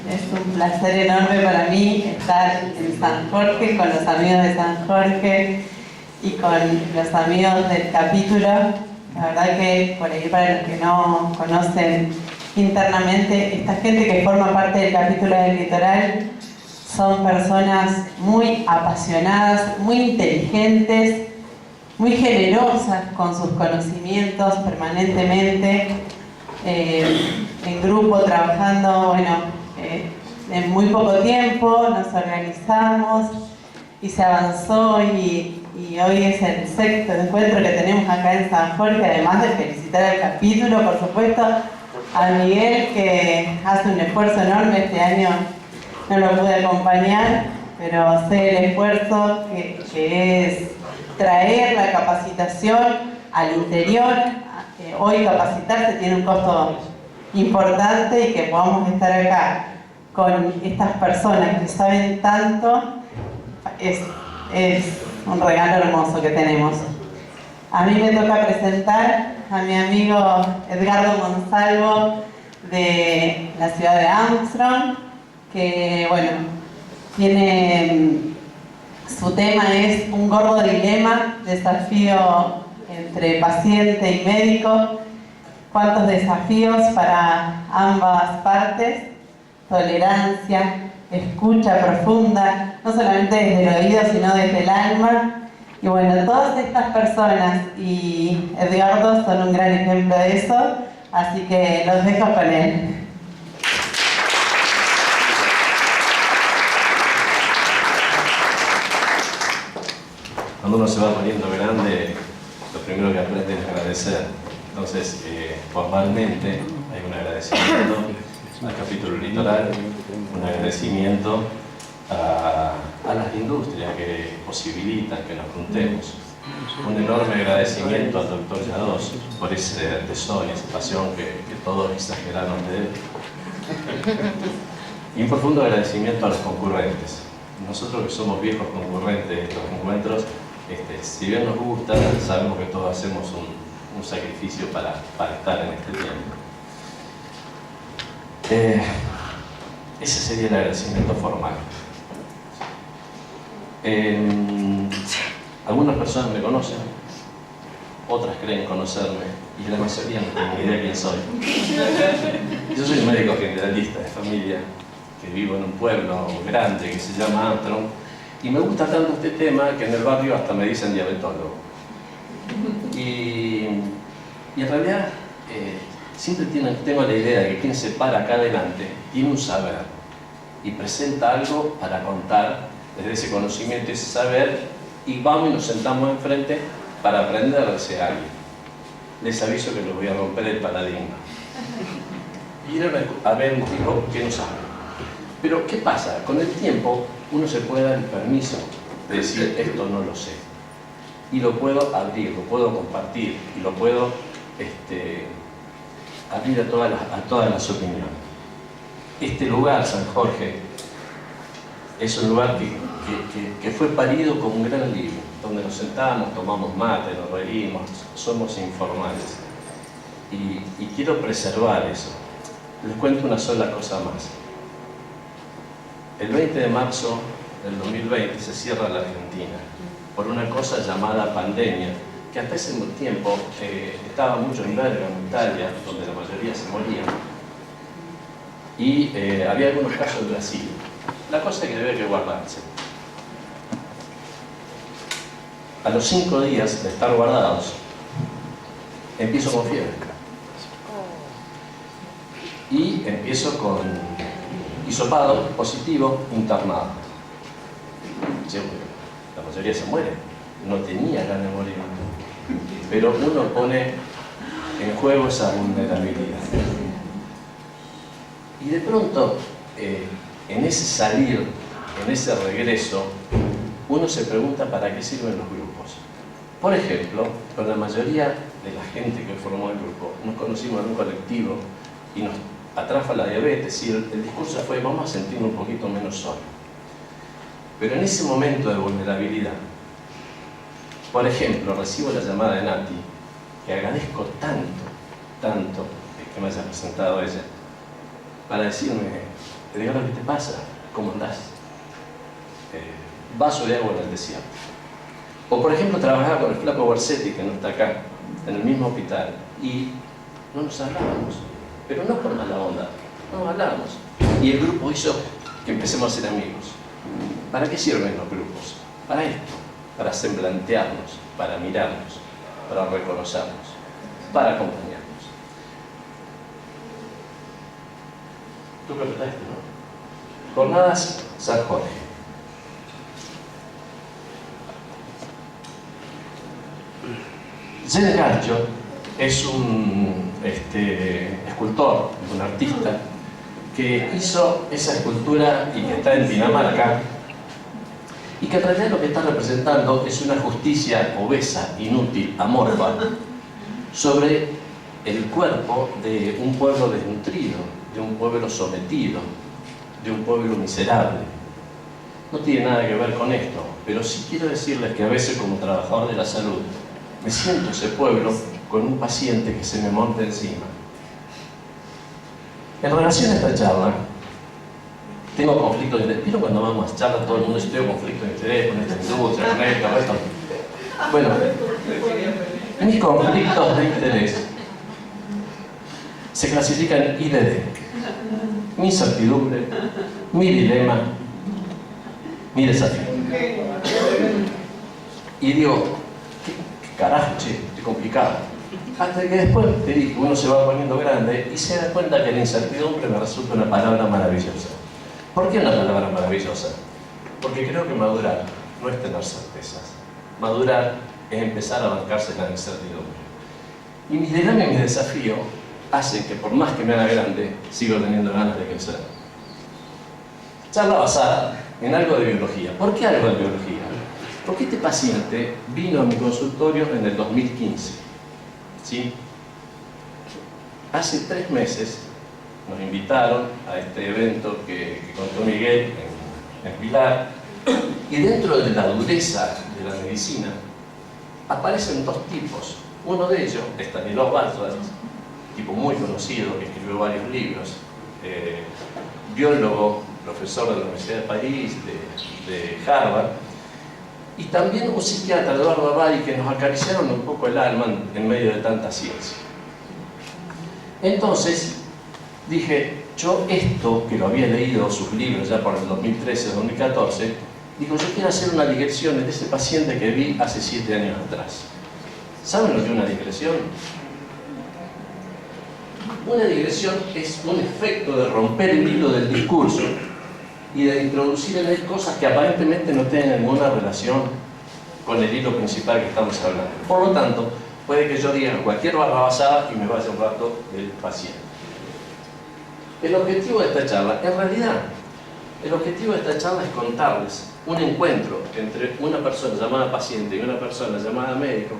Es un placer enorme para mí estar en San Jorge, con los amigos de San Jorge y con los amigos del capítulo. La verdad que por ahí, para los que no conocen internamente, esta gente que forma parte del capítulo del Litoral son personas muy apasionadas, muy inteligentes, muy generosas con sus conocimientos permanentemente, en grupo, trabajando, bueno, en muy poco tiempo nos organizamos y se avanzó y hoy es el sexto encuentro que tenemos acá en San Jorge, además de felicitar al capítulo, por supuesto, a Miguel, que hace un esfuerzo enorme. Este año no lo pude acompañar, pero sé el esfuerzo que es traer la capacitación al interior. Hoy capacitarse tiene un costo importante y que podamos estar acá con estas personas que saben tanto es un regalo hermoso que tenemos. A mí me toca presentar a mi amigo Edgardo Monsalvo de la ciudad de Armstrong, que bueno, su tema es un gordo dilema, desafío entre paciente y médico. ¿Cuántos desafíos para ambas partes? Tolerancia, escucha profunda, no solamente desde el oído, sino desde el alma. Y bueno, todas estas personas y Edgardo son un gran ejemplo de eso, así que los dejo con él. Cuando uno se va poniendo grande, lo primero que aprende es agradecer. Entonces, formalmente hay un agradecimiento al capítulo Litoral, un agradecimiento a las industrias que posibilitan que nos juntemos, un enorme agradecimiento al doctor Yadós por ese tesón y esa pasión que todos exageraron de él, y un profundo agradecimiento a los concurrentes. Nosotros que somos viejos concurrentes de estos encuentros, si bien nos gusta, sabemos que todos hacemos un sacrificio para estar en este tiempo. Ese sería el agradecimiento formal. Algunas personas me conocen, otras creen conocerme y la mayoría no tienen ni idea quién soy. Yo soy un médico generalista de familia que vivo en un pueblo grande que se llama Armstrong, y me gusta tanto este tema que en el barrio hasta me dicen diabetólogo. Y en realidad siempre tengo la idea de que quien se para acá adelante tiene un saber y presenta algo para contar desde ese conocimiento y ese saber, y vamos y nos sentamos enfrente para aprender de ese alguien. Les aviso que les voy a romper el paradigma. Ir a ver un tipo que no sabe. Pero ¿qué pasa? Con el tiempo uno se puede dar el permiso de decir esto no lo sé. Y lo puedo abrir, lo puedo compartir y lo puedo abrir a todas las opiniones. Este lugar, San Jorge, es un lugar que fue parido como un gran libro, donde nos sentamos, tomamos mate, nos reímos, somos informales. Y quiero preservar eso. Les cuento una sola cosa más. El 20 de marzo del 2020 se cierra la Argentina por una cosa llamada pandemia, que hasta ese tiempo estaba mucho en Bélgica, en Italia, donde la mayoría se morían, y había algunos casos en Brasil. La cosa es que debe que guardarse. A los 5 días de estar guardados, empiezo con fiebre. Y empiezo con hisopado positivo, internado. La mayoría se muere. No tenía ganas de morir. Pero uno pone en juego esa vulnerabilidad. Y de pronto, en ese salir, en ese regreso, uno se pregunta para qué sirven los grupos. Por ejemplo, con la mayoría de la gente que formó el grupo, nos conocimos en un colectivo y nos atrajo la diabetes, y el discurso fue: vamos a sentirnos un poquito menos solos. Pero en ese momento de vulnerabilidad, por ejemplo, recibo la llamada de Nati, que agradezco tanto que me haya presentado ella, para decirme: te digo lo que te pasa, ¿cómo andás? Vaso de agua en el desierto. O por ejemplo, trabajaba con el flaco Borsetti, que no está acá, en el mismo hospital, y no nos hablábamos, pero no por mala onda, no hablábamos. Y el grupo hizo que empecemos a ser amigos. ¿Para qué sirven los grupos? Para esto, para semblantearnos, para mirarnos, para reconocernos, para acompañarnos. Tú completaste, ¿no? Jornadas San Jorge. Jean Garcho es un escultor, un artista, que hizo esa escultura y que está en Dinamarca, y que en realidad lo que está representando es una justicia obesa, inútil, amorfa, sobre el cuerpo de un pueblo desnutrido, de un pueblo sometido, de un pueblo miserable. No tiene nada que ver con esto, pero sí quiero decirles que a veces como trabajador de la salud me siento ese pueblo con un paciente que se me monta encima. En relación a esta charla, tengo conflicto de interés. ¿Vieron cuando vamos a charlas todo el mundo dice tengo conflicto de interés con esta industria, con esto? Bueno, mis conflictos de interés se clasifican en IDD. Mi incertidumbre, mi dilema, mi desafío. Y digo, ¿qué carajo, che? Estoy complicado. Hasta que después te digo, uno se va poniendo grande y se da cuenta que la incertidumbre me resulta una palabra maravillosa. ¿Por qué una palabra maravillosa? Porque creo que madurar no es tener certezas. Madurar es empezar a bancarse la incertidumbre. Y mi dilema y mi desafío hacen que por más que me haga grande, sigo teniendo ganas de crecer. Charla basada en algo de biología. ¿Por qué algo de biología? Porque este paciente vino a mi consultorio en el 2015. ¿Sí? Hace 3 meses nos invitaron a este evento que contó Miguel en Pilar, y dentro de la dureza de la medicina aparecen 2 tipos. Uno de ellos, Stanislav Barswald, tipo muy conocido, que escribió varios libros, biólogo, profesor de la Universidad de París, de Harvard, y también un psiquiatra, Eduardo Abadi, que nos acariciaron un poco el alma en medio de tanta ciencia. Entonces dije, yo esto, que lo había leído, sus libros ya por el 2013-2014, digo, yo quiero hacer una digresión de ese paciente que vi hace 7 años atrás. ¿Saben lo que es una digresión? Una digresión es un efecto de romper el hilo del discurso y de introducir en él cosas que aparentemente no tienen ninguna relación con el hilo principal que estamos hablando. Por lo tanto, puede que yo diga cualquier barrabasada y me vaya un rato del paciente. El objetivo de esta charla, en realidad, el objetivo de esta charla es contarles un encuentro entre una persona llamada paciente y una persona llamada médico,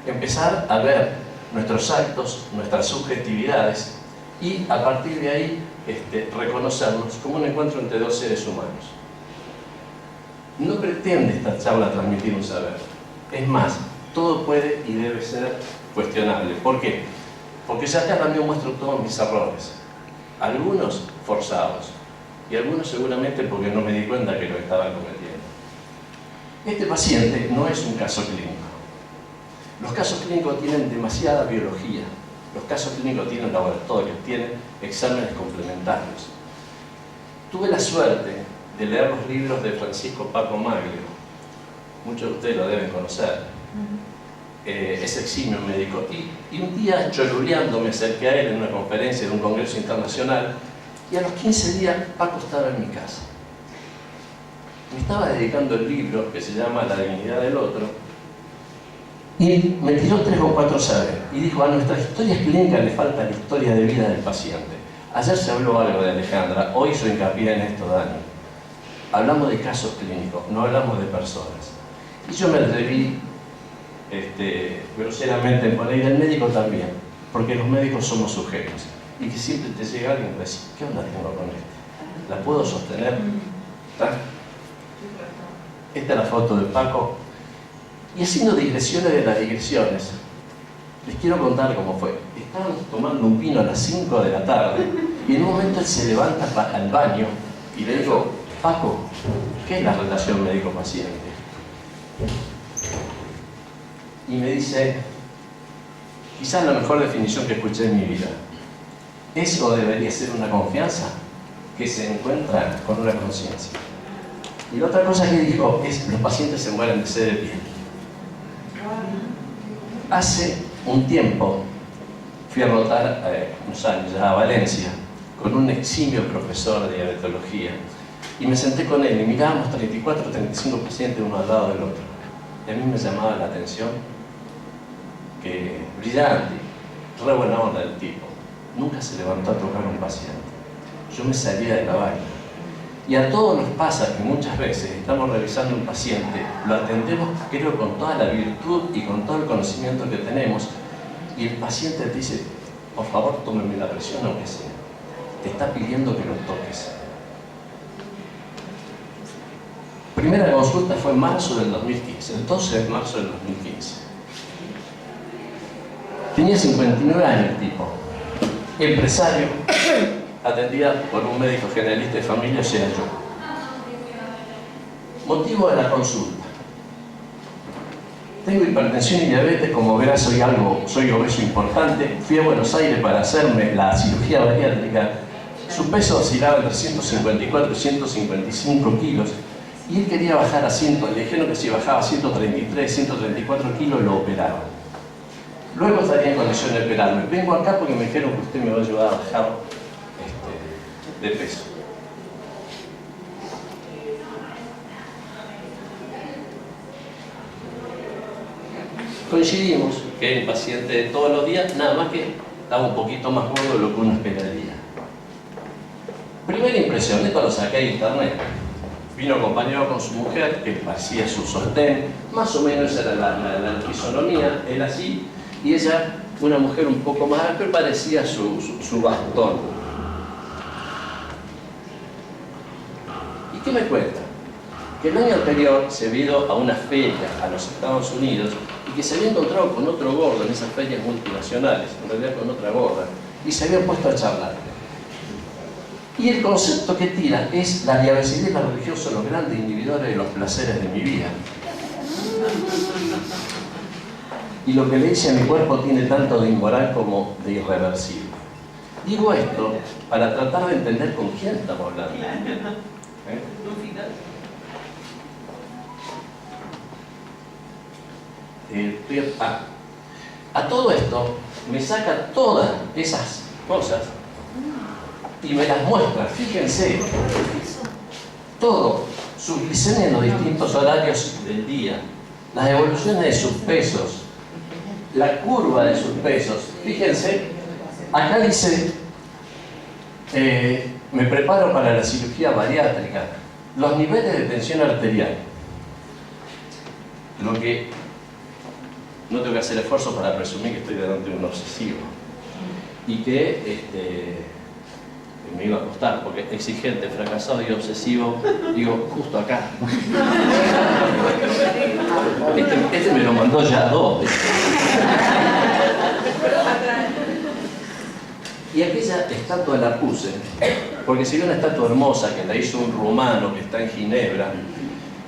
empezar a ver nuestros actos, nuestras subjetividades y a partir de ahí reconocernos como un encuentro entre 2 seres humanos. No pretende esta charla transmitir un saber. Es más, todo puede y debe ser cuestionable. ¿Por qué? Porque ya acá también muestro todos mis errores. Algunos forzados y algunos seguramente porque no me di cuenta que lo estaba cometiendo. Este paciente no es un caso clínico. Los casos clínicos tienen demasiada biología. Los casos clínicos tienen laboratorios, tienen exámenes complementarios. Tuve la suerte de leer los libros de Francisco Paco Maglio. Muchos de ustedes lo deben conocer. Es eximio médico. Y un día, choluleando, me acerqué a él en una conferencia de un congreso internacional y a los 15 días Paco estaba en mi casa. Me estaba dedicando el libro que se llama La dignidad del otro y me tiró 3 o 4 saberes y dijo, a nuestras historias clínicas le falta la historia de vida del paciente. Ayer se habló algo de Alejandra, hoy hizo hincapié en esto, Dani. Hablamos de casos clínicos, no hablamos de personas. Y yo me atreví groseramente en poner, y el médico también, porque los médicos somos sujetos. Y que siempre te llega alguien y te dice, ¿qué onda tengo con esto? ¿La puedo sostener? ¿Está? Esta es la foto de Paco. Y haciendo digresiones de las digresiones, les quiero contar cómo fue. Estábamos tomando un vino a las 5 de la tarde y en un momento él se levanta al baño Y le digo, Paco, ¿qué es la relación médico-paciente? Y me dice, quizás la mejor definición que escuché en mi vida. Eso debería ser una confianza que se encuentra con una conciencia. Y la otra cosa que dijo es, los pacientes se mueren de sed de piel. Hace un tiempo fui a rotar, unos años ya, a Valencia, con un eximio profesor de diabetología, y me senté con él y mirábamos 34 o 35 pacientes uno al lado del otro. Y a mí me llamaba la atención que, brillante, re buena onda el tipo, nunca se levantó a tocar a un paciente. Yo me salía de la vaina. Y a todos nos pasa que muchas veces estamos revisando un paciente, lo atendemos, creo, con toda la virtud y con todo el conocimiento que tenemos, y el paciente te dice, por favor, tómeme la presión aunque sea. Te está pidiendo que lo toques. Primera consulta fue en marzo del 2015, el 12 de marzo del 2015. Tenía 59 años el tipo, empresario, atendida por un médico generalista de familia, o sea, yo. Motivo de la consulta. Tengo hipertensión y diabetes, como verás soy obeso importante. Fui a Buenos Aires para hacerme la cirugía bariátrica. Su peso oscilaba entre 154 y 155 kilos. Y él quería bajar a 100, le dijeron que si bajaba a 133, 134 kilos lo operaban. Luego estaría en condición de operarme. Vengo acá porque me dijeron que usted me va a ayudar a bajar de peso. Coincidimos que el paciente de todos los días, nada más que estaba un poquito más gordo de lo que uno esperaría. Primera impresión, esto lo saqué de internet. Vino acompañado con su mujer, que parecía su sostén, más o menos era la fisonomía, él así, y ella, una mujer un poco más alta, parecía su bastón. ¿Y qué me cuenta? Que el año anterior se había ido a una feria a los Estados Unidos y que se había encontrado con otro gordo en esas ferias multinacionales, en realidad con otra gorda, y se habían puesto a charlar. Y el concepto que tira es: la diabetes y la religión son los grandes inhibidores de los placeres de mi vida. Y lo que le dice a mi cuerpo tiene tanto de inmoral como de irreversible. Digo esto para tratar de entender con quién estamos hablando. A todo esto me saca todas esas cosas y me las muestra. Fíjense, todo, su glicemia en los distintos horarios del día, las evoluciones de sus pesos, la curva de sus pesos. Fíjense, acá dice, me preparo para la cirugía bariátrica, los niveles de tensión arterial. Lo que no tengo que hacer esfuerzo para presumir que estoy delante de un obsesivo y que me iba a costar, porque exigente, fracasado y obsesivo, digo, justo acá. Este me lo mandó ya dos. Y aquella estatua la puse, porque si ve una estatua hermosa que la hizo un rumano que está en Ginebra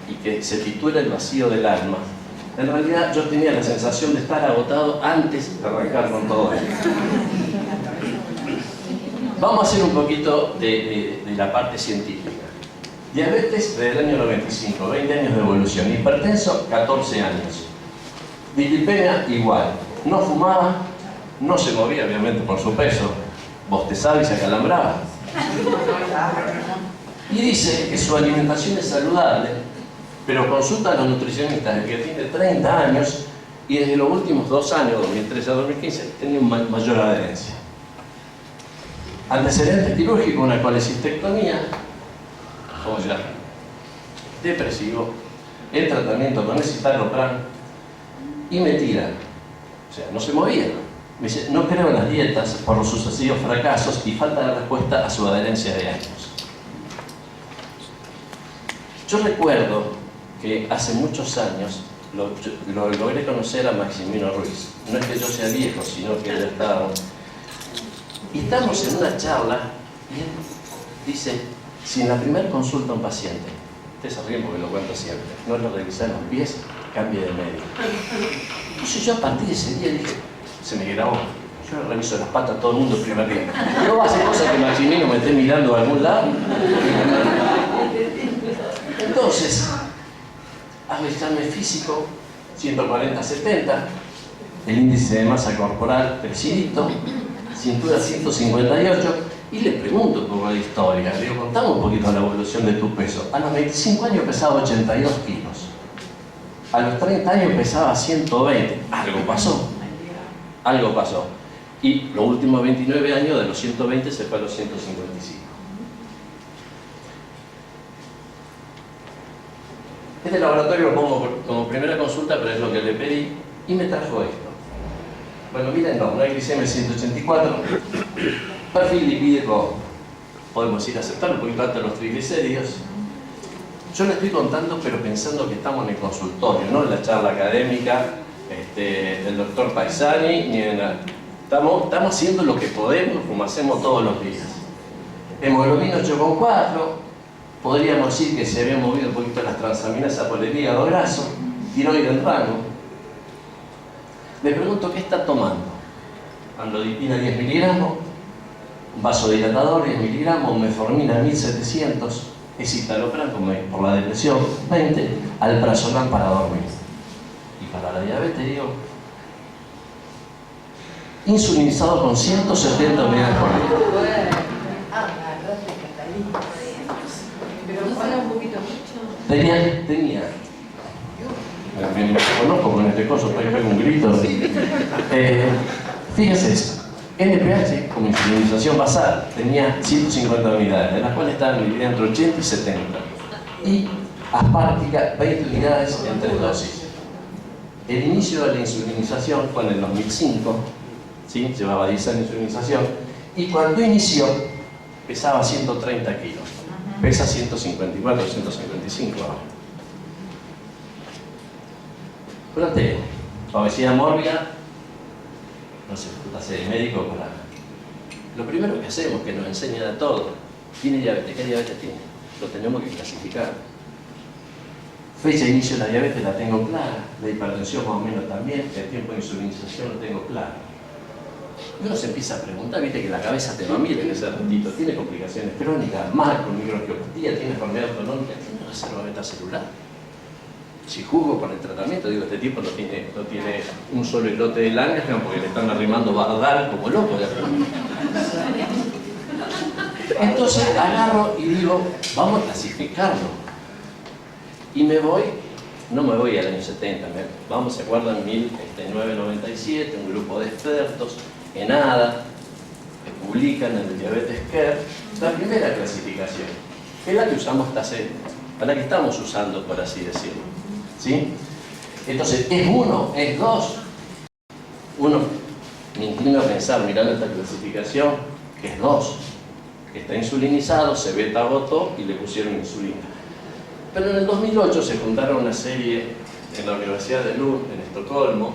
y que se titula El vacío del alma, en realidad yo tenía la sensación de estar agotado antes de arrancar con todo esto. Vamos a hacer un poquito de la parte científica. Diabetes desde el año 95, 20 años de evolución. Hipertenso, 14 años. Dislipemia, igual. No fumaba, no se movía, obviamente, por su peso. Bostezaba y se acalambraba. Y dice que su alimentación es saludable, pero consulta a los nutricionistas desde que tiene 30 años y desde los últimos 2 años, 2013 a 2015, tenía una mayor adherencia. Antecedente quirúrgico, una colecistectomía, joya, depresivo, el tratamiento con escitalopram y me tira. O sea, no se movía. Me dice, no creo en las dietas por los sucesivos fracasos y falta de respuesta a su adherencia de años. Yo recuerdo que hace muchos años lo logré conocer a Maximino Ruiz. No es que yo sea viejo, sino que ya estaba... Y estamos en una charla y él dice, Si en la primera consulta a un paciente, ustedes se ríen porque lo cuento siempre, no le revisan los pies, cambie de médico. Entonces yo a partir de ese día dije, se me grabó, yo le reviso las patas a todo el mundo el primer día. No va a hacer cosas que Maximino me esté mirando a algún lado. Entonces, hago examen físico, 140-70, el índice de masa corporal crecidito, cintura 158, y le pregunto un poco de historia. Le digo, contame un poquito la evolución de tu peso. A los 25 años pesaba 82 kilos. A los 30 años pesaba 120. Algo pasó. Algo pasó. Y los últimos 29 años, de los 120 se fue a los 155. Este laboratorio lo pongo como primera consulta, pero es lo que le pedí, y me trajo esto. Bueno, miren, no hay glicemia 184, perfil lipídico, podemos ir a aceptar un poquito antes de los triglicéridos. Yo le estoy contando, pero pensando que estamos en el consultorio, no en la charla académica del doctor Paisani, ni en la... Estamos haciendo lo que podemos, como hacemos todos los días. Hemoglobina 8,4, podríamos decir que se habían movido un poquito las transaminasas por el hígado graso, tiroide en rango. Le pregunto qué está tomando. Amlodipina 10 miligramos, vasodilatador 10 miligramos, metformina 1700, escitalopram por la depresión 20, alprazolam para dormir. Y para la diabetes digo, insulinizado con 170 unidades por día. Tenía. Me conozco con este coso, por ahí pego un grito. Fíjense esto. NPH, como insulinización basal, tenía 150 unidades, de las cuales estaban divididas entre 80 y 70. Y aspártica, 20 unidades en 3 dosis. El inicio de la insulinización fue en el 2005, ¿sí? Llevaba 10 años de insulinización, y cuando inició pesaba 130 kilos. Pesa 154, 155 ahora. Durante obesidad mórbida, no sé, hace médico para... Lo primero que hacemos, que nos enseñan a todos, ¿tiene diabetes? ¿Qué diabetes tiene? Lo tenemos que clasificar. Fecha de inicio de la diabetes la tengo clara, la hipertensión más o menos también, el tiempo de insulinización lo tengo claro. Y uno se empieza a preguntar, viste que la cabeza te va bien en ese ratito, tiene complicaciones crónicas, macro, microangiopatía, tiene enfermedad autonómica, tiene reserva beta celular. Si juzgo con el tratamiento, digo, este tipo no tiene un solo islote de Langerhans porque le están arrimando bardal como loco de arriba. Entonces agarro y digo, vamos a clasificarlo. Y me voy, no me voy al año 70, vamos, se acuerdan, 1997, un grupo de expertos en ADA, que publican en el Diabetes Care, la primera clasificación, que es la que usamos hasta hace, la que estamos usando, por así decirlo. ¿Sí? Entonces, ¿es 1? ¿Es 2? Uno, me inclino a pensar, mirando esta clasificación, que es 2. Que está insulinizado, se beta agotó y le pusieron insulina. Pero en el 2008 se fundaron una serie en la Universidad de Lund, en Estocolmo,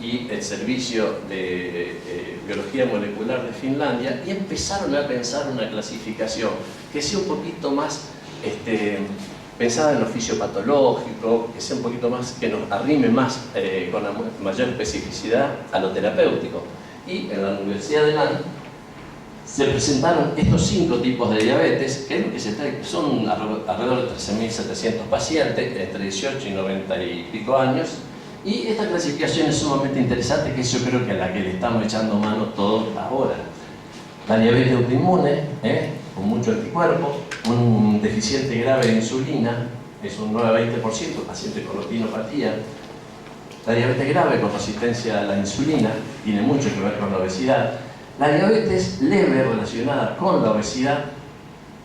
y el Servicio de Biología Molecular de Finlandia, y empezaron a pensar una clasificación que sea un poquito más pensada en lo fisiopatológico, que sea un poquito más, que nos arrime más con la mayor especificidad a lo terapéutico. Y en la Universidad de Lund se presentaron estos 5 tipos de diabetes, que son alrededor de 13.700 pacientes, entre 18 y 90 y pico años, y esta clasificación es sumamente interesante, que yo creo que a la que le estamos echando mano todos ahora. La diabetes autoinmune, con mucho anticuerpo, un deficiente grave de insulina, es un 9-20%, paciente con retinopatía. La diabetes grave con resistencia a la insulina, tiene mucho que ver con la obesidad. La diabetes leve relacionada con la obesidad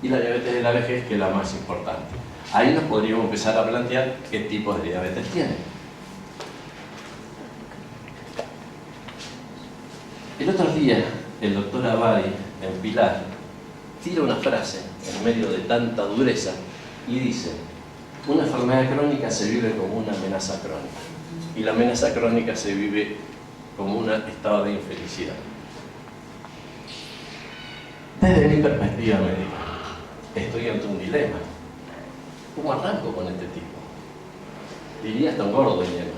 y la diabetes de la vejez, que es la más importante. Ahí nos podríamos empezar a plantear qué tipos de diabetes tienen. El otro día, el doctor Abadi, en Pilar, tira una frase en medio de tanta dureza y dice: una enfermedad crónica se vive como una amenaza crónica, y la amenaza crónica se vive como un estado de infelicidad. Desde mi perspectiva médica, estoy ante un dilema. ¿Cómo arranco con este tipo? Diría hasta un gordo dilema.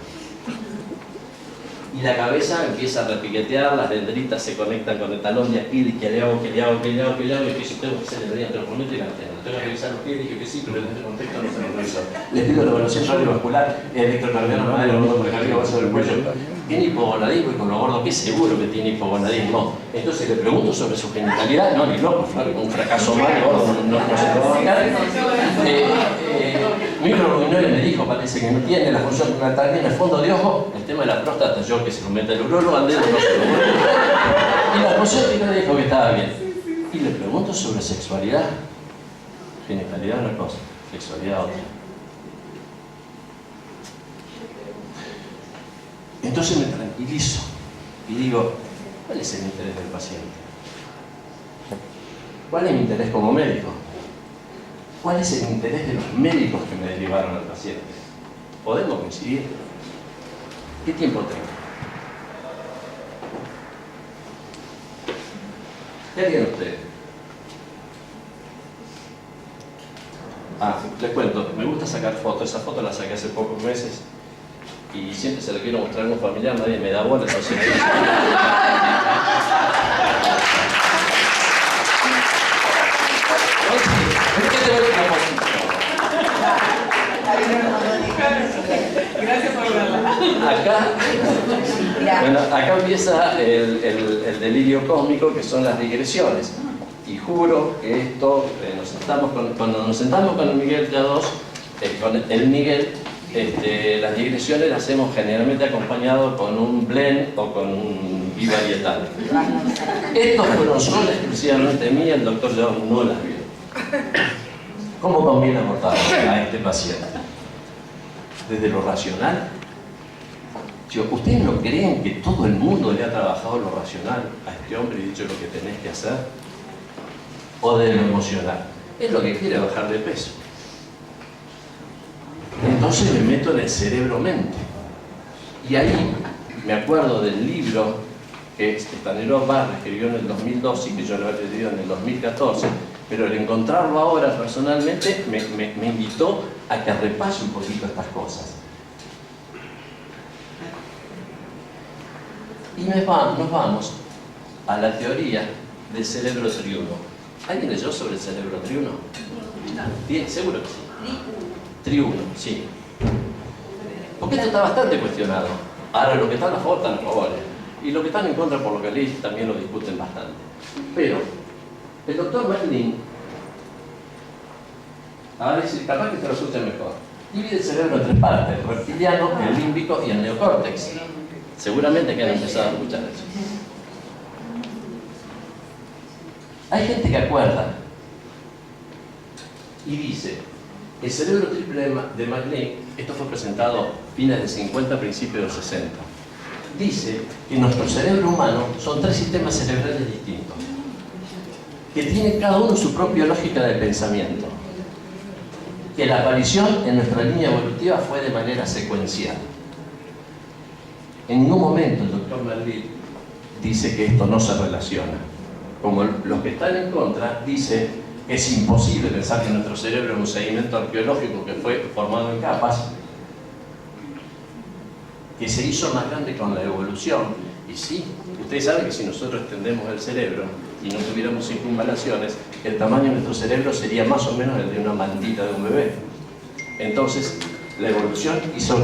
Y la cabeza empieza a repiquetear, las dendritas se conectan con el talón de Aquiles, ¿qué le hago? Y que si tengo que hacer el día, te lo prometo y la entiendo. Tengo que revisar los pies, dije que sí, pero en este contexto no se lo revisó. Les pido la evaluación cardiovascular, electrocardiograma madre, el motor cardíaco va a ser el cuello. Tiene hipogonadismo y con lo gordo que es seguro que tiene hipogonadismo. Entonces le pregunto sobre su genitalidad, no, ni loco, Flavio, un fracaso mal, gordo, no se lo va a bancar. Microruinoide me dijo, parece que no tiene la función prenatal en el fondo de ojo, el tema de la próstata, yo que se lo mete el urólogo, al dedo no se lo mete. Y la función me dijo que estaba bien. Y le pregunto sobre sexualidad. Genitalidad una cosa, sexualidad otra. Entonces me tranquilizo y digo, ¿cuál es el interés del paciente? ¿Cuál es mi interés como médico? ¿Cuál es el interés de los médicos que me derivaron al paciente? ¿Podemos coincidir? ¿Qué tiempo tengo? ¿Qué harían ustedes? Les cuento, me gusta sacar fotos. Esa foto la saqué hace pocos meses y siempre se la quiero mostrar a un familiar, nadie me da bola, entonces... Gracias por verla. Acá empieza el delirio cósmico, que son las digresiones. Y juro que esto, cuando nos sentamos con el Miguel T2, con el Miguel, las digresiones las hacemos generalmente acompañado con un blend o con un bivarietal. Estos fueron solo exclusivamente mías, el doctor Young no las vio. ¿Cómo conviene abordar a este paciente? Desde lo racional. ¿Ustedes no creen que todo el mundo le ha trabajado lo racional a este hombre y dicho lo que tenés que hacer? ¿O de lo emocional? Es lo que quiere bajar de peso. Entonces me meto en el cerebro-mente. Y ahí me acuerdo del libro que Stanislav Barr escribió en el 2012 y que yo lo había leído en el 2014, pero el encontrarlo ahora personalmente me invitó a que repase un poquito estas cosas. Y nos vamos a la teoría del cerebro triuno. ¿Alguien leyó sobre el cerebro triuno? ¿Bien? Seguro que sí. Triuno, sí. Porque esto está bastante cuestionado. Ahora, lo que están a favor están a favor. Y lo que están en contra, por lo que leí, también lo discuten bastante. Pero, el doctor McLean, a ver si capaz que se lo escuchen mejor, divide el cerebro en tres partes: el reptiliano, el límbico y el neocórtex. Seguramente que han empezado a escuchar eso. Hay gente que acuerda y dice, el cerebro triple de McLean, esto fue presentado a fines del 50, principios del 60, dice que nuestro cerebro humano son tres sistemas cerebrales distintos, que tienen cada uno su propia lógica de pensamiento, que la aparición en nuestra línea evolutiva fue de manera secuencial. En ningún momento el doctor McLean dice que esto no se relaciona. Como los que están en contra dicen que es imposible pensar que nuestro cerebro es un sedimento arqueológico que fue formado en capas, que se hizo más grande con la evolución. Y sí, ustedes saben que si nosotros extendemos el cerebro y no tuviéramos circunvalaciones, el tamaño de nuestro cerebro sería más o menos el de una mantita de un bebé. Entonces, la evolución hizo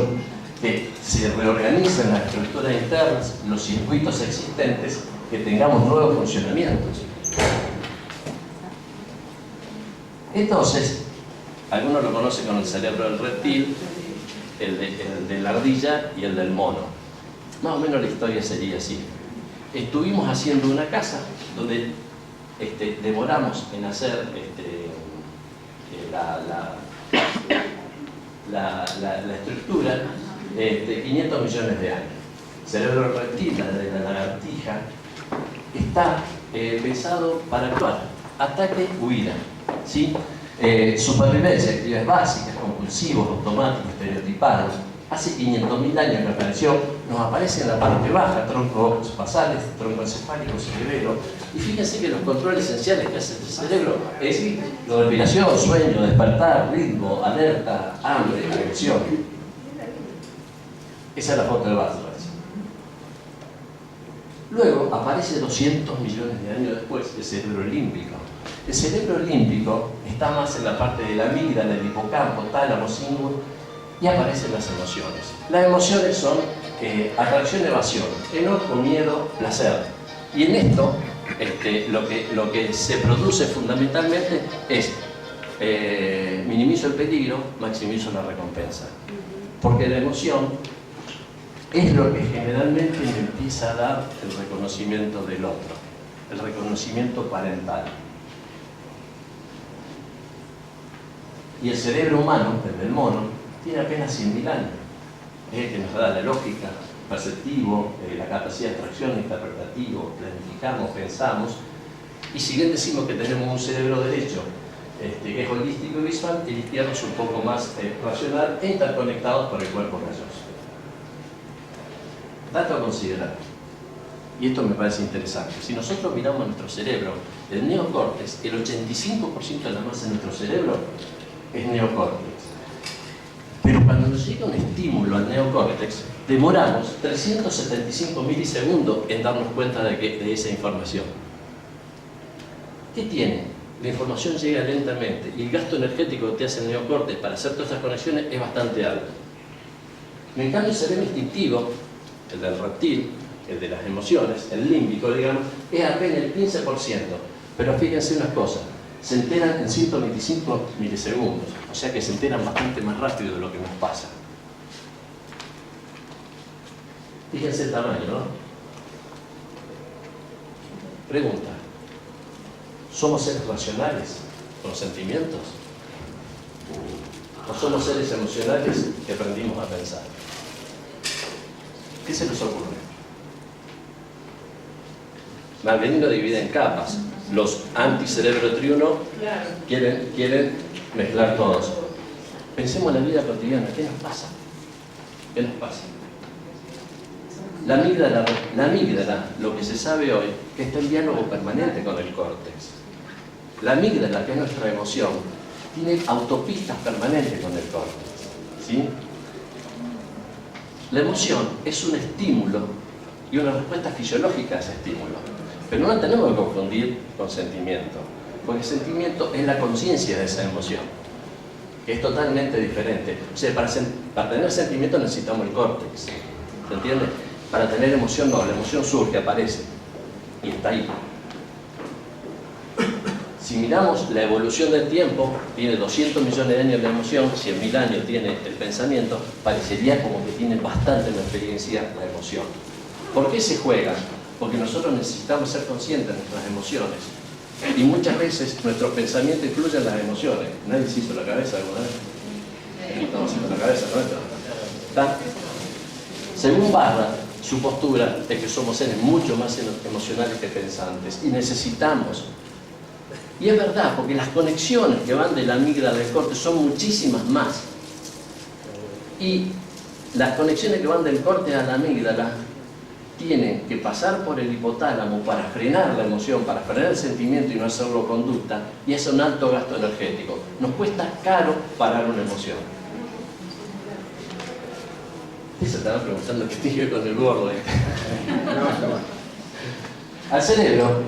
que se reorganicen las estructuras internas, los circuitos existentes, que tengamos nuevos funcionamientos. Entonces, algunos lo conocen con el cerebro del reptil, el de la ardilla y el del mono. Más o menos la historia sería así. Estuvimos haciendo una casa donde demoramos en hacer la estructura 500 millones de años. El cerebro del reptil, de la lagartija, está pensado para actuar: ataque, huida, ¿sí? Supervivencia, actividades básicas, compulsivos, automáticos, estereotipados. Hace 500.000 años que apareció nos aparece en la parte baja, troncos basales, tronco encefálico, cerebelo. Y fíjense que los controles esenciales que hace el cerebro es la respiración, sueño, despertar, ritmo, alerta, hambre, agresión. Esa es la foto de Basler. Luego aparece 200 millones de años después el cerebro límbico. El cerebro límbico está más en la parte de la amígdala, el hipocampo, tálamo, cíngulo, y aparecen las emociones. Las emociones son atracción, evasión, enojo, miedo, placer. Y en esto, lo que se produce fundamentalmente es minimizo el peligro, maximizo la recompensa. Porque la emoción es lo que generalmente me empieza a dar el reconocimiento del otro, el reconocimiento parental. Y el cerebro humano, el del mono, tiene apenas 100.000 años. Es el que nos da la lógica, perceptivo, la capacidad de abstracción, interpretativo, planificamos, pensamos. Y si bien decimos que tenemos un cerebro derecho, que es holístico y visual, el izquierdo es un poco más racional e interconectados por el cuerpo calloso. Dato a considerar, y esto me parece interesante, si nosotros miramos nuestro cerebro, el neocórtex, el 85% de la masa de nuestro cerebro es neocórtex. Pero cuando nos llega un estímulo al neocórtex, demoramos 375 milisegundos en darnos cuenta de esa información. ¿Qué tiene? La información llega lentamente y el gasto energético que te hace el neocórtex para hacer todas estas conexiones es bastante alto. En cambio, el cerebro instintivo, el del reptil, el de las emociones, el límbico, digamos, es apenas el 15%. Pero fíjense una cosa, se enteran en 125 milisegundos, o sea que se enteran bastante más rápido de lo que nos pasa. Fíjense el tamaño, ¿no? Pregunta, ¿somos seres racionales con sentimientos? ¿O somos seres emocionales que aprendimos a pensar? ¿Qué se nos ocurre? Marlene lo divide en capas. Los anticerebro triuno quieren mezclar todos. Pensemos en la vida cotidiana. ¿Qué nos pasa? ¿Qué nos pasa? La amígdala, lo que se sabe hoy, que está en diálogo permanente con el córtex. La amígdala, que es nuestra emoción, tiene autopistas permanentes con el córtex. ¿Sí? La emoción es un estímulo y una respuesta fisiológica a ese estímulo. Pero no la tenemos que confundir con sentimiento, porque el sentimiento es la conciencia de esa emoción, que es totalmente diferente. O sea, para tener sentimiento necesitamos el córtex, ¿se entiende? Para tener emoción no, la emoción surge, aparece y está ahí. Si miramos la evolución del tiempo, tiene 200 millones de años la emoción, 100.000 años tiene el pensamiento, parecería como que tiene bastante más experiencia la emoción. ¿Por qué se juega? Porque nosotros necesitamos ser conscientes de nuestras emociones. Y muchas veces nuestro pensamiento influye en las emociones. ¿Nadie se hizo la cabeza alguna vez? Estamos haciendo la cabeza, ¿no? ¿Está? Según Barra, su postura es que somos seres mucho más emocionales que pensantes y necesitamos. Y es verdad, porque las conexiones que van de la amígdala al córtex son muchísimas más. Y las conexiones que van del córtex a la amígdala tienen que pasar por el hipotálamo para frenar la emoción, para frenar el sentimiento y no hacerlo conducta, y es un alto gasto energético. Nos cuesta caro parar una emoción. Y se estaba preguntando qué tiene que ver con el gordo. Al cerebro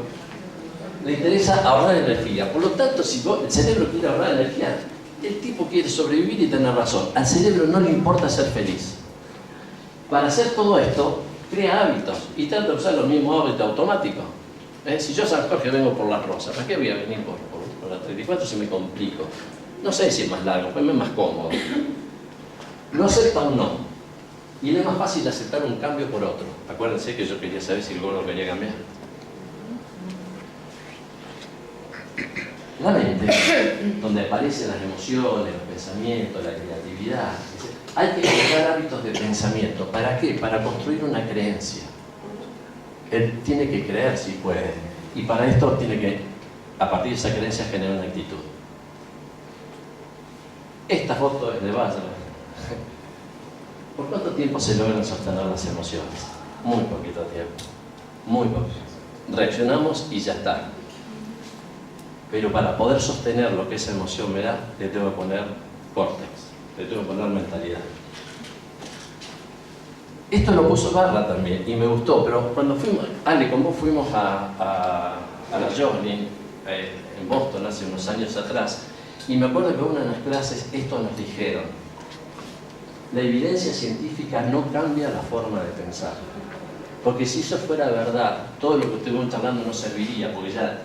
le interesa ahorrar energía. Por lo tanto, si el cerebro quiere ahorrar energía, el tipo quiere sobrevivir y tener razón. Al cerebro no le importa ser feliz. Para hacer todo esto, crea hábitos y trata de usar los mismos hábitos automáticos. Si yo a San Jorge vengo por la Rosa, ¿para qué voy a venir por la 34 si me complico? No sé si es más largo, pues me es más cómodo. Lo acepta o no. Y le es más fácil aceptar un cambio por otro. Acuérdense que yo quería saber si el gordo quería cambiar. La mente, donde aparecen las emociones, los pensamientos, la creatividad, hay que crear hábitos de pensamiento. ¿Para qué? Para construir una creencia. Él tiene que creer si puede. Y para esto tiene que, a partir de esa creencia, generar una actitud. Esta foto es de Basler. ¿Por cuánto tiempo se logran sostener las emociones? Muy poquito tiempo, muy poquito. Reaccionamos y ya está. Pero para poder sostener lo que esa emoción me da, le tengo que poner córtex, le tengo que poner mentalidad. Esto lo puso Barra también y me gustó, pero cuando fuimos, Ale, con vos fuimos a la Joslin en Boston hace unos años atrás, y me acuerdo que en una de las clases esto nos dijeron: la evidencia científica no cambia la forma de pensar, porque si eso fuera verdad, todo lo que estuvimos charlando no serviría, porque ya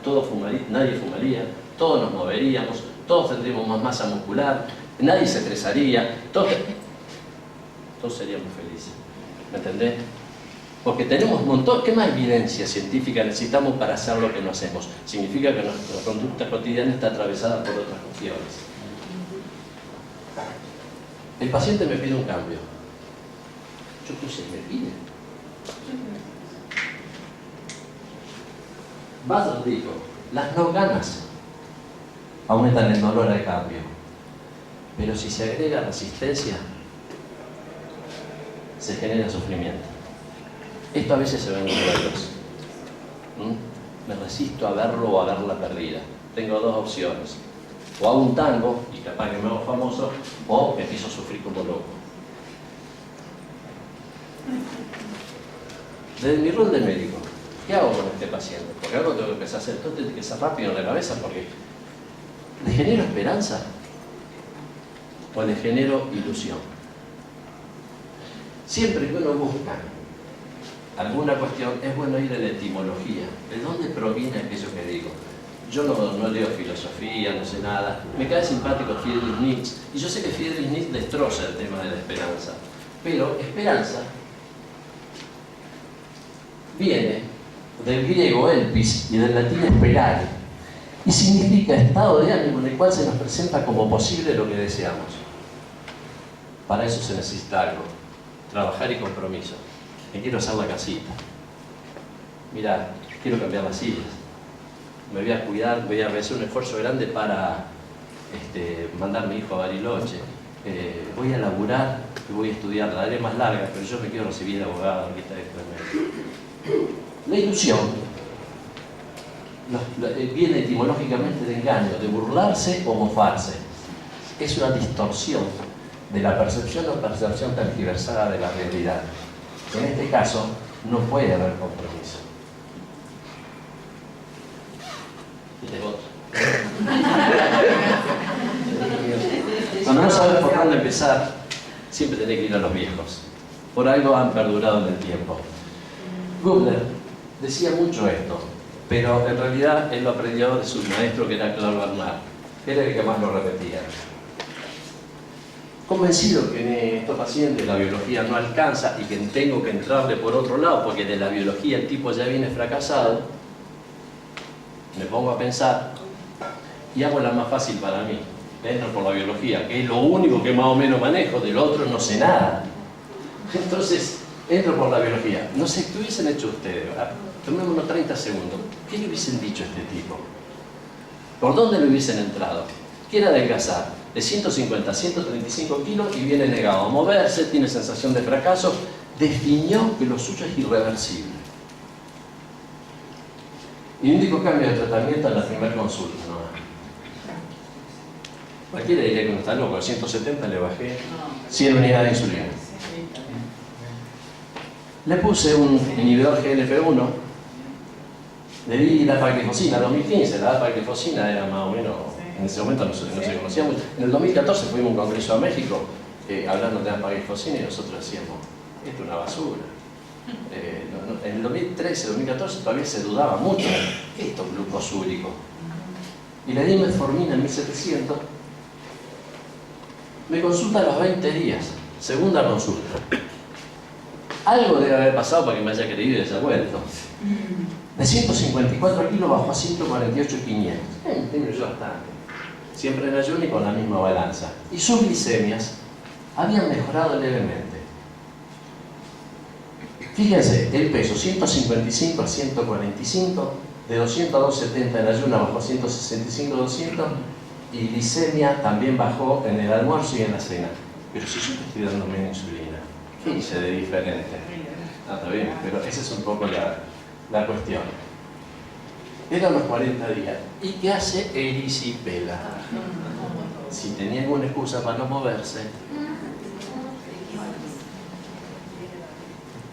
nadie fumaría, todos nos moveríamos, todos tendríamos más masa muscular, nadie se estresaría, todos seríamos felices. ¿Me entendés? Porque tenemos un montón. ¿Qué más evidencia científica necesitamos para hacer lo que no hacemos? Significa que nuestra conducta cotidiana está atravesada por otras cuestiones. El paciente me pide un cambio. Yo puse, me pide. Butler dijo, las no ganas aumentan el dolor al cambio, pero si se agrega resistencia, se genera sufrimiento. Esto a veces se ve en los duelos. Me resisto a verlo o a verla perdida. Tengo dos opciones: o hago un tango y capaz que me hago famoso, o empiezo a sufrir como loco. Desde mi rol de médico, ¿qué hago con este paciente? Porque algo tengo que empezar a hacer, todo tiene que ser rápido en la cabeza, porque ¿le genero esperanza o le genero ilusión? Siempre que uno busca alguna cuestión, es bueno ir a la etimología. ¿De dónde proviene aquello que digo? Yo no leo filosofía, no sé nada. Me cae simpático Friedrich Nietzsche, y yo sé que Friedrich Nietzsche destroza el tema de la esperanza. Pero esperanza viene del griego elpis y del latín esperare, y significa estado de ánimo en el cual se nos presenta como posible lo que deseamos. Para eso se necesita algo: trabajar y compromiso. Me quiero hacer la casita. Mira, quiero cambiar las sillas. Me voy a cuidar, voy a hacer un esfuerzo grande para mandar a mi hijo a Bariloche. Voy a laburar y voy a estudiar. La haré más larga, pero yo me quiero recibir de abogado. La ilusión viene etimológicamente de engaño, de burlarse o mofarse. Es una distorsión de la percepción o percepción tergiversada de la realidad. En este caso, no puede haber compromiso. Cuando no sabes por dónde empezar, siempre tenés que ir a los viejos. Por algo han perdurado en el tiempo. Gubler decía mucho esto, pero en realidad él lo aprendió de su maestro, que era Claude Bernard. Era el que más lo repetía. Convencido que en estos pacientes la biología no alcanza y que tengo que entrarle por otro lado, porque de la biología el tipo ya viene fracasado, me pongo a pensar y hago la más fácil para mí. Entro por la biología, que es lo único que más o menos manejo, del otro no sé nada. Entonces, entro por la biología. No sé, ¿qué hubiesen hecho ustedes? Tomémonos 30 segundos. ¿Qué le hubiesen dicho a este tipo? ¿Por dónde le hubiesen entrado? Quiere adelgazar de 150 a 135 kilos y viene negado a moverse, tiene sensación de fracaso, definió que lo suyo es irreversible. Y único cambio de tratamiento en la primera consulta, ¿no? Cualquiera diría que no está loco, a 170 le bajé 100 unidades de insulina. Le puse un inhibidor GLP-1, le di la dapaglifosina, 2015, la dapaglifosina era más o menos, en ese momento no se conocía mucho. En el 2014 fuimos a un congreso a México hablando de dapaglifosina y nosotros decíamos, esto es una basura. En el 2013, 2014 todavía se dudaba mucho de esto glucosúrico. Y le di metformina en 1700. Me consulta a los 20 días, segunda consulta. Algo debe haber pasado para que me haya creído y haya vuelto. De 154 kilos bajó a 148,500. Disminuyó bastante. Siempre en ayuno y con la misma balanza. Y sus glicemias habían mejorado levemente. Fíjense, el peso 155 a 145, de 200 a 270 en ayuno bajó a 165 a 200, y glicemia también bajó en el almuerzo y en la cena. Pero si yo te estoy dando menos insulina, ¿Qué hice de diferente? Está bien, pero esa es un poco la cuestión. Eran los 40 días. ¿Y qué hace Erisipela? Si tenía alguna excusa para no moverse,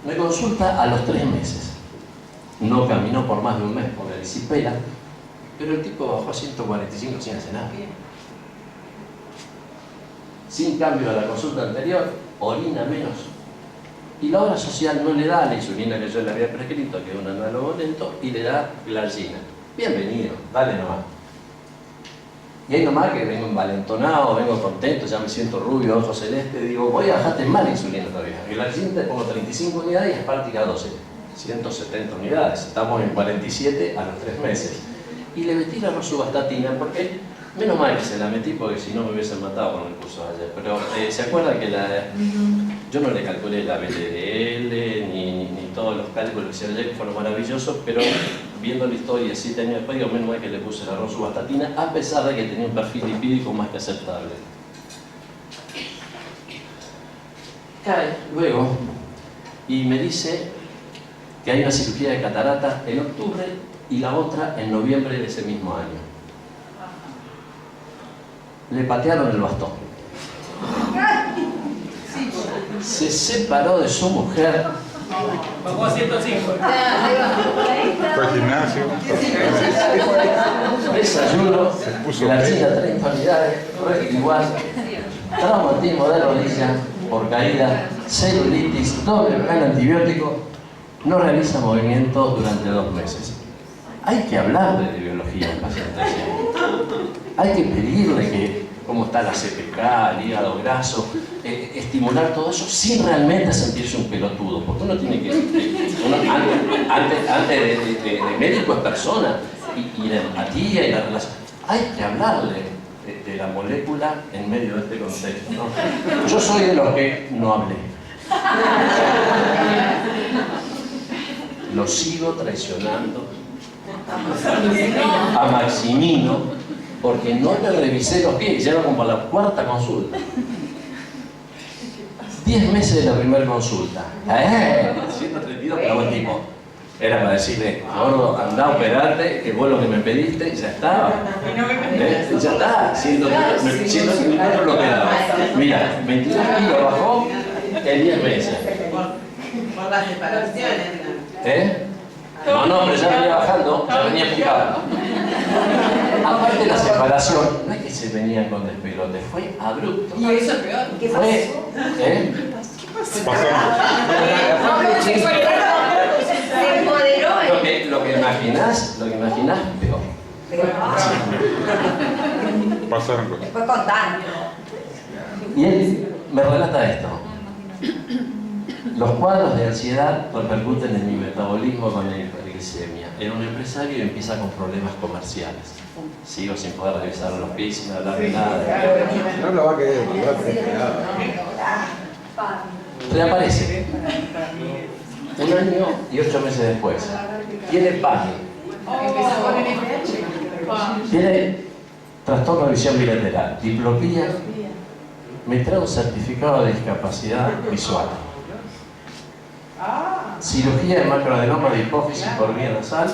me consulta a los 3 meses. No caminó por más de un mes por Erisipela, pero el tipo bajó a 145 sin hacer nada. Sin cambio a la consulta anterior, orina menos. Y la obra social no le da la insulina que yo le había prescrito, que es un análogo lento, y le da glargina. Bienvenido, dale nomás. Y ahí nomás que vengo envalentonado, vengo contento, ya me siento rubio, ojos celeste, digo, voy a bajarte más la insulina todavía. Glargina te pongo 35 unidades y Aspártica 12. 170 unidades. Estamos en 47 a los 3 meses. Y le metí la rosuvastatina porque, menos mal que se la metí porque si no me hubiesen matado con el curso de ayer. Pero ¿se acuerdan que yo no le calculé la BLDL ni todos los cálculos que hicieron ayer, que fueron maravillosos, pero viendo la historia 7 años después, digo, menos mal que le puse la rosuvastatina, a pesar de que tenía un perfil lipídico más que aceptable. Cae luego y me dice que hay una cirugía de catarata en octubre y la otra en noviembre de ese mismo año. Le patearon el bastón. Se separó de su mujer. Bajó a 105. Fue al gimnasio. Desayuno, glargina 30 unidades, igual, traumatismo de rodilla por caída, celulitis, doble plan antibiótico, no realiza movimientos durante 2 meses. Hay que hablar de biología en pacientes así. Hay que pedirle que cómo está la CPK, el hígado graso, estimular todo eso sin realmente sentirse un pelotudo, porque uno tiene que, antes de médico es persona, y la empatía y la relación. Hay que hablarle de la molécula en medio de este contexto, ¿no? Yo soy de los que no hablé. Lo sigo traicionando a Maximino porque no le revisé los pies, ya era como la 4ª consulta. 10 meses de la primera consulta. 132 para buen tipo. Era para decirle, gordo, andá a operarte, que vos lo que me pediste, ya estaba. Ya está, 100 kilómetros lo quedaba. Mira, 22 kilos bajó en 10 meses. Por las separaciones. No, pero ya venía bajando, ya venía picado. Aparte de la separación, no es que se venían con despelote, fue abrupto. Y eso es peor. ¿Qué pasó? Se empoderó. Lo que imaginás, peor. Pasaron cosas. Después contar. Y él me relata esto. Los cuadros de ansiedad repercuten en mi metabolismo con la hiperglicemia. Era un empresario y empieza con problemas comerciales. Sigo sin poder revisar los pies, sin hablar de nada. No lo va a querer, lo va a tener cuidado. Reaparece. 1 año y 8 meses después. Tiene PAMI. Tiene trastorno de visión bilateral, diplopía. Me trae un certificado de discapacidad visual. Cirugía de macroadenoma de hipófisis por vía nasal.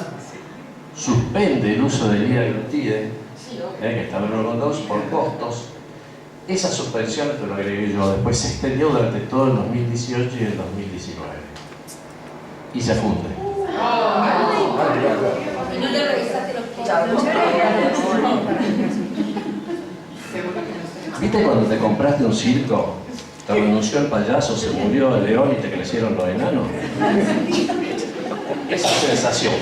Suspende el uso del liraglutide, que está en 1,2 por costos. Esa suspensión, esto lo agregué yo, después se extendió durante todo el 2018 y el 2019. Y se funde. Y no le revisaste los pies. ¿Viste cuando te compraste un circo? Te renunció el payaso, se murió el león y te crecieron los enanos. Esa sensación.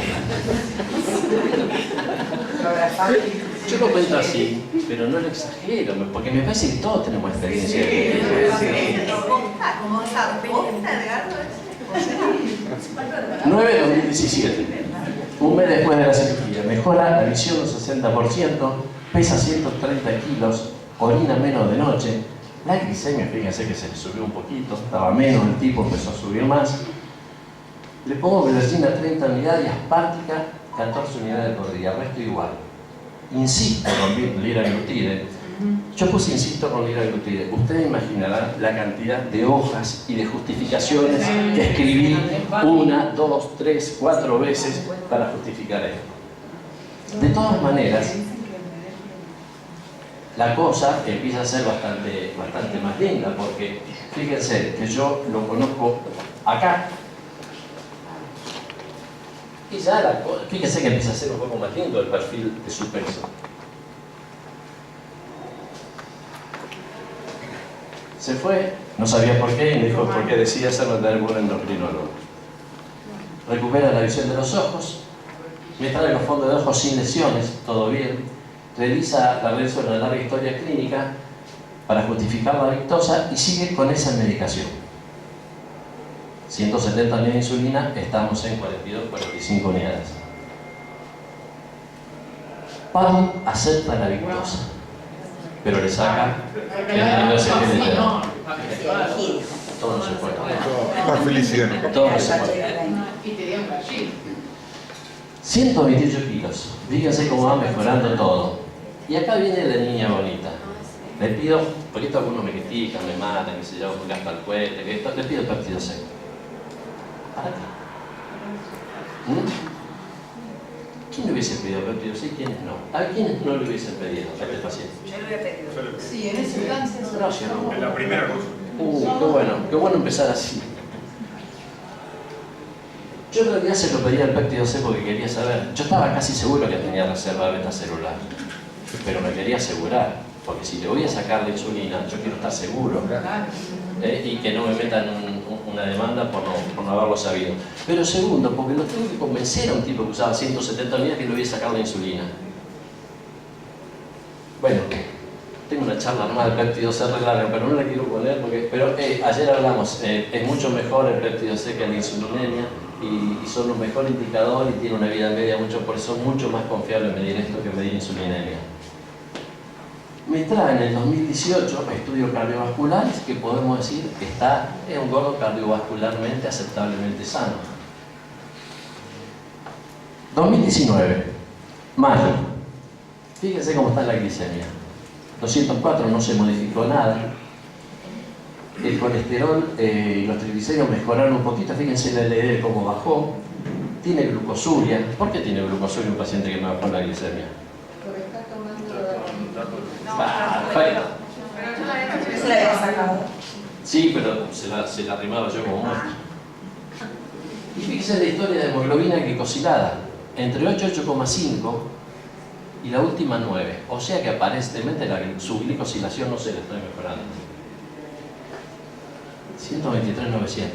Yo lo cuento así, pero no lo exagero, porque me parece que todos tenemos experiencia. 9 de 2017. Un mes después de la cirugía. Mejora la visión un 60%, pesa 130 kilos, orina menos de noche. La glicemia, fíjense que se le subió un poquito, estaba menos, el tipo empezó a subir más. Le pongo glargina 30 unidades y Aspártica 14 unidades por día, resto igual. Insisto con liraglutide, Yo pues insisto con Lira Gutiérrez, ustedes imaginarán la cantidad de hojas y de justificaciones que escribí 1, 2, 3, 4 veces para justificar esto. De todas maneras, la cosa empieza a ser bastante más linda, porque fíjense que yo lo conozco acá, y ya fíjense que empieza a ser un poco más lindo el perfil de su peso. Se fue, no sabía por qué, y me dijo por qué decía hacerme tener buen endocrinólogo. Recupera la visión de los ojos, me trae los fondos de ojos sin lesiones, todo bien. Realiza la larga historia clínica para justificar la lactosa y sigue con esa medicación. 170 unidades de insulina, estamos en 42-45 unidades. Pam acepta la lactosa, pero le saca el universo genético. Todo no se puede. La felicidad. Todo no se puede. 128 kilos. Fíjense cómo va mejorando todo. Y acá viene la niña bonita. Le pido, porque esto algunos me critican, me matan, que se yo, me gasta el cohete, que esto, le pido péptido C. ¿Para qué? ¿Quién le hubiese pedido péptido C y quiénes no? ¿A quiénes no le hubiesen pedido a este paciente? Yo lo hubiera pedido. Sí, en ese instancia. Gracias. En la primera cosa. Qué bueno empezar así. Yo en realidad se lo pedía al péptido C porque quería saber. Yo estaba casi seguro que tenía reserva de beta celular, pero me quería asegurar, porque si le voy a sacar la insulina, yo quiero estar seguro y que no me metan una demanda por no haberlo sabido. Pero segundo, porque lo tengo que convencer a un tipo que usaba 170 unidades que le voy a sacar la insulina. Bueno, tengo una charla más de péptido C re larga, pero no la quiero poner porque... Pero ayer hablamos, es mucho mejor el péptido C que la insulinemia y son un mejor indicador y tiene una vida media por eso mucho más confiable medir esto que medir insulinemia. Me trae en el 2018 estudios cardiovasculares que podemos decir que es un gordo cardiovascularmente aceptablemente sano. 2019, mayo. Fíjense cómo está la glicemia. 204, no se modificó nada. El colesterol y los triglicéridos mejoraron un poquito. Fíjense el LDL cómo bajó. Tiene glucosuria. ¿Por qué tiene glucosuria un paciente que no bajó la glicemia? Porque está tomando... Perfecto. Se la había sacado. Sí, pero se la arrimaba yo como muerto. Y fíjense la historia de hemoglobina glicosilada. Entre 8 y 8,5 y la última 9. O sea que aparentemente su glicosilación no se le está mejorando. 123.900.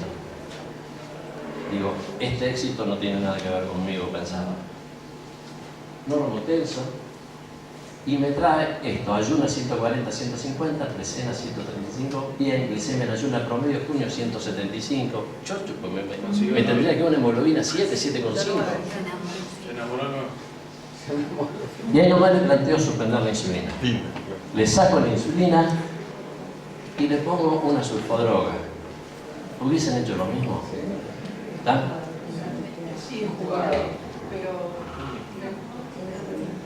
Digo, este éxito no tiene nada que ver conmigo, pensaba. Normotenso. Y me trae esto, ayuna 140, 150, presena 135, bien, glicemia en ayuna promedio, junio 175. Yo me tendría que una hemoglobina 7, 7,5. Se enamoró. Y ahí nomás le planteo suspender la insulina. Le saco la insulina y le pongo una sulfodroga. ¿Hubiesen hecho lo mismo? ¿Está? Sí, pero...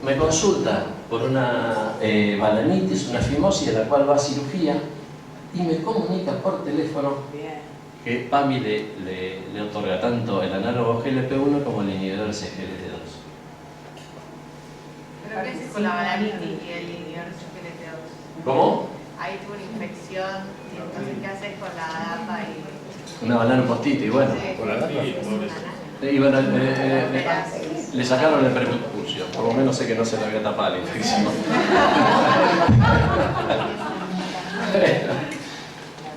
Me consulta por una balanitis, una fimosis, de la cual va a cirugía, y me comunica por teléfono que PAMI le otorga tanto el análogo GLP-1 como el inhibidor SGLT2. ¿Pero qué haces con la balanitis y el inhibidor SGLT2? ¿Cómo? Ahí tuvo una infección, y entonces ¿qué haces con la DAPA y...? Una banana postita y bueno. Sí. Y bueno, le sacaron el prepulsio, por lo menos sé que no se le había tapado la infección.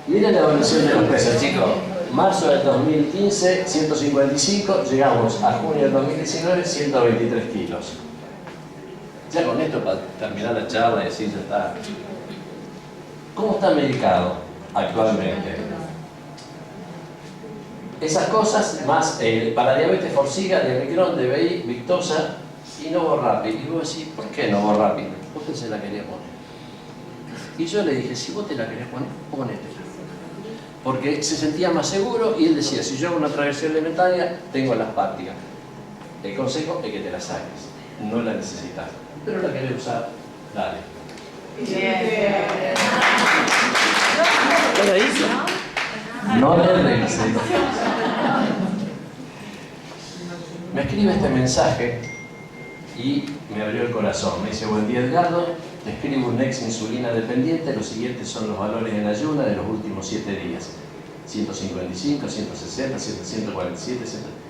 Miren la evolución de los precios, chicos. Marzo del 2015, 155, llegamos a junio del 2019, 123 kilos. Ya con esto, para terminar la charla y decir, ya está. ¿Cómo está medicado actualmente? Esas cosas, más para diabetes forciga, de Micron, DBI, Victosa y Novorapid. Y vos decís, ¿por qué Novorapid? Porque se la quería poner. Y yo le dije, si vos te la querés poner, ponétela. Porque se sentía más seguro y él decía, si yo hago una travesía alimentaria, tengo la aspartica. El consejo es que te la saques, no la necesitas. Pero la querés usar, dale. ¿Qué lo hizo? No le reíse. Me escribe este mensaje y me abrió el corazón. Me dice: buen día, Edgardo. Te escribo un ex insulina dependiente. Los siguientes son los valores en ayuna de los últimos 7 días. 155, 160, 147, 100.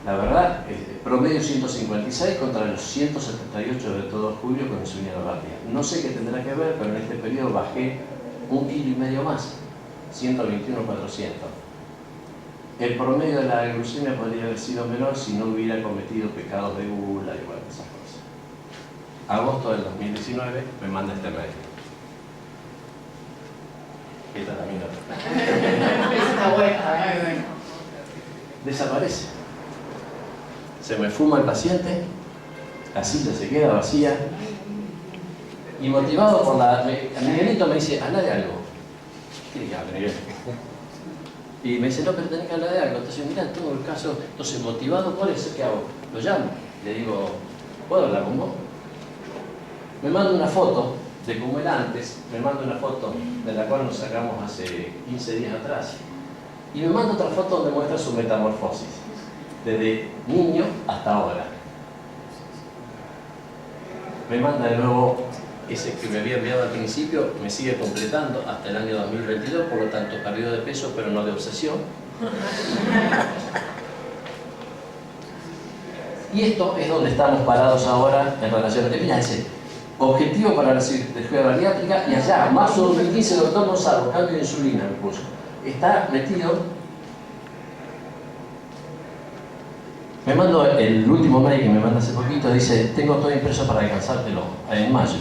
La verdad, promedio 156 contra los 178 de todo julio con insulina rápida. No sé qué tendrá que ver, pero en este periodo bajé 1,5 kilos más, 121,400. El promedio de la glucemia podría haber sido menor si no hubiera cometido pecados de gula y bueno, esas cosas. Agosto del 2019 me manda este mail. Esta también Está bueno. desaparece. Se me fuma el paciente, la silla se queda vacía y motivado por la... Miguelito me dice: habla de algo. ¿Qué le habla, Miguel? Y me dice: no, pero tenés que hablar de algo. Entonces, mirá, tengo el caso. Entonces, motivado por eso, ¿qué hago? Lo llamo. Le digo: ¿puedo hablar con vos? Me manda una foto de cómo era antes. Me manda una foto de la cual nos sacamos hace 15 días atrás. Y me manda otra foto donde muestra su metamorfosis, desde niño hasta ahora. Me manda de nuevo ese que me había enviado al principio, me sigue completando hasta el año 2022, por lo tanto perdió de peso, pero no de obsesión. Y esto es donde estamos parados ahora en relación a... Mira, dice: objetivo para la cirugía bariátrica, y allá, marzo 2015, doctor Gonzalo, cambio de insulina, me puso. Está metido. Me mando el último mail que me manda hace poquito, dice: tengo todo impreso para alcanzártelo en mayo.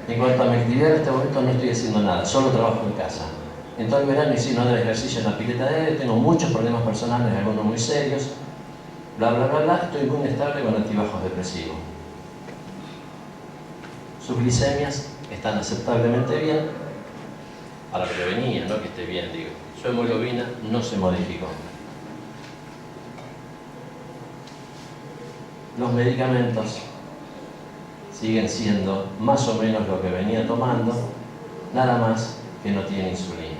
En cuanto a mi actividad, en este momento no estoy haciendo nada, solo trabajo en casa. En todo el verano hice no del ejercicio en la pileta de aire, tengo muchos problemas personales, algunos muy serios, bla bla bla bla, estoy muy inestable con altibajos depresivos. Sus glicemias están aceptablemente bien, a lo que venía, no que esté bien, digo. Su hemoglobina no se modificó. Los medicamentos siguen siendo más o menos lo que venía tomando, nada más que no tiene insulina.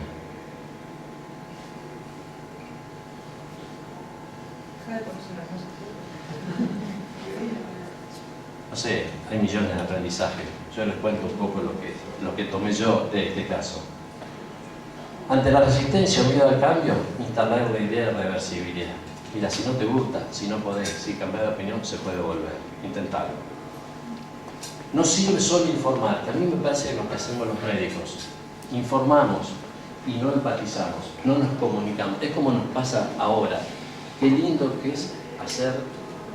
No sé, hay millones de aprendizajes. Yo les cuento un poco lo que tomé yo de este caso. Ante la resistencia o miedo al cambio, instalar la idea de reversibilidad. Mira, si no te gusta, si no podés, si cambiar de opinión, se puede volver. Intentarlo. No sirve solo informar, que a mí me parece lo que hacemos los médicos. Informamos y no empatizamos, no nos comunicamos. Es como nos pasa ahora. Qué lindo que es hacer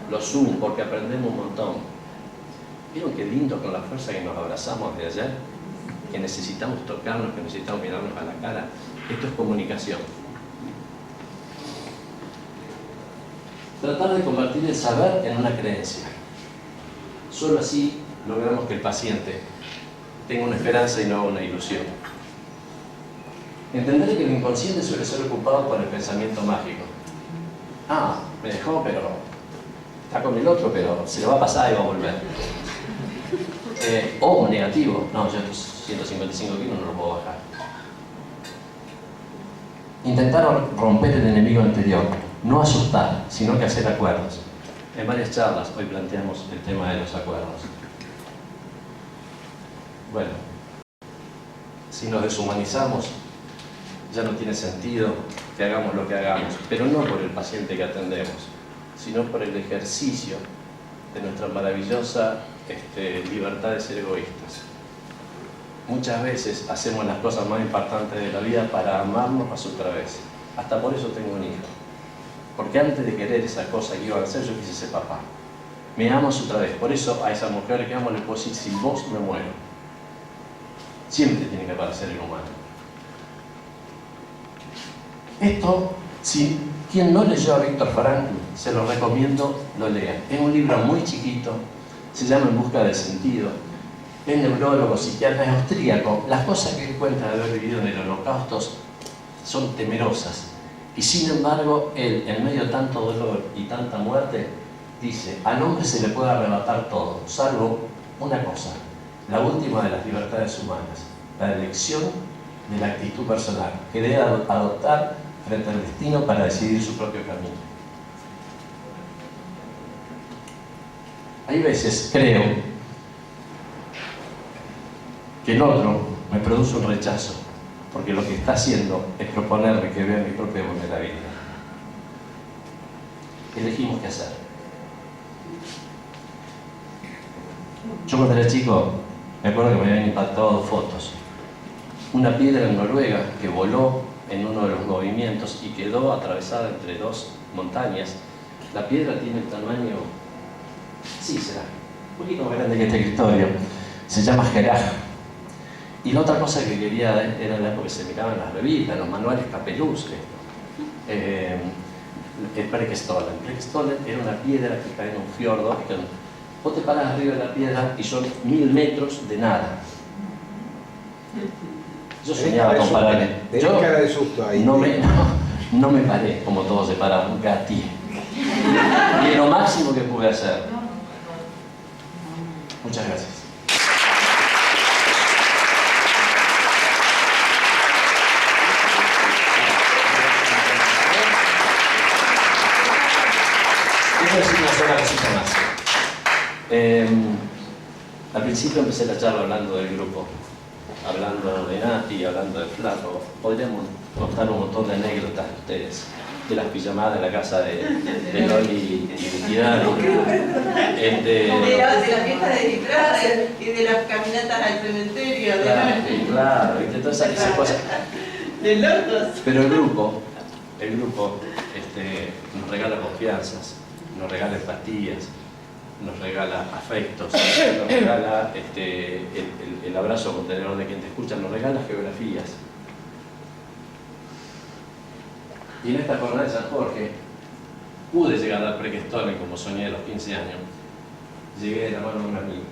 los Zoom, porque aprendemos un montón. ¿Vieron qué lindo con la fuerza que nos abrazamos de ayer? Que necesitamos tocarnos, que necesitamos mirarnos a la cara. Esto es comunicación. Tratar de convertir el saber en una creencia. Solo así logramos que el paciente tenga una esperanza y no una ilusión. Entender que el inconsciente suele ser ocupado por el pensamiento mágico. Ah, me dejó, pero está con el otro, pero se le va a pasar y va a volver. O negativo, no, yo estos 155 kilos no los puedo bajar. Intentar romper el enemigo anterior, no asustar, sino que hacer acuerdos. En varias charlas hoy planteamos el tema de los acuerdos. Bueno, si nos deshumanizamos, ya no tiene sentido que hagamos lo que hagamos, pero no por el paciente que atendemos, sino por el ejercicio de nuestra maravillosa libertad de ser egoístas. Muchas veces hacemos las cosas más importantes de la vida para amarnos a su través. Hasta por eso tengo un hijo. Porque antes de querer esa cosa que iba a hacer, yo quise ser papá. Me amo a su través. Por eso a esa mujer que amo le puedo decir: sin vos me muero. Siempre tiene que aparecer el humano. Esto, si quien no leyó a Viktor Frankl, se lo recomiendo, lo lea. Es un libro muy chiquito, se llama En busca del sentido. Es neurólogo, psiquiatra, es austríaco. Las cosas que él cuenta de haber vivido en el Holocausto son temerosas. Y sin embargo, él, en medio de tanto dolor y tanta muerte, dice: al hombre se le puede arrebatar todo, salvo una cosa, la última de las libertades humanas, la elección de la actitud personal, que debe adoptar frente al destino para decidir su propio camino. Hay veces, creo, que el otro me produce un rechazo, porque lo que está haciendo es proponerme que vea mi propia vulnerabilidad. Elegimos qué hacer. Yo cuando era chico, me acuerdo que me habían impactado dos fotos. Una piedra en Noruega que voló en uno de los movimientos y quedó atravesada entre dos montañas. La piedra tiene el tamaño, sí será, un poquito más grande que este escritorio. Se llama Geraj. Y la otra cosa que quería era la época que se miraban las revistas, los manuales Capeluz. El Preikestolen. Preikestolen era una piedra que cae en un fiordo. Vos te paras arriba de la piedra y son 1000 metros de nada. Yo soñaba con pararme. Yo cara de susto ahí. no me paré como todos se paran, un gatí. Y es lo máximo que pude hacer. Muchas gracias. Quiero decir una sola cosita más. Al principio empecé la charla hablando del grupo, hablando de Nati, hablando de Flaco. Podríamos contar un montón de anécdotas de ustedes, de las pijamadas de la casa de Loli y Dani. De la fiesta de disfraces y de las caminatas al cementerio. Claro, y todas esas cosas. De locos. Pero el grupo nos regala confianzas, nos regala empatías, nos regala afectos, nos regala el abrazo contenedor de quien te escucha, nos regala geografías. Y en esta jornada de San Jorge pude llegar al Preikestolen como soñé a los 15 años. Llegué de la mano de un amigo.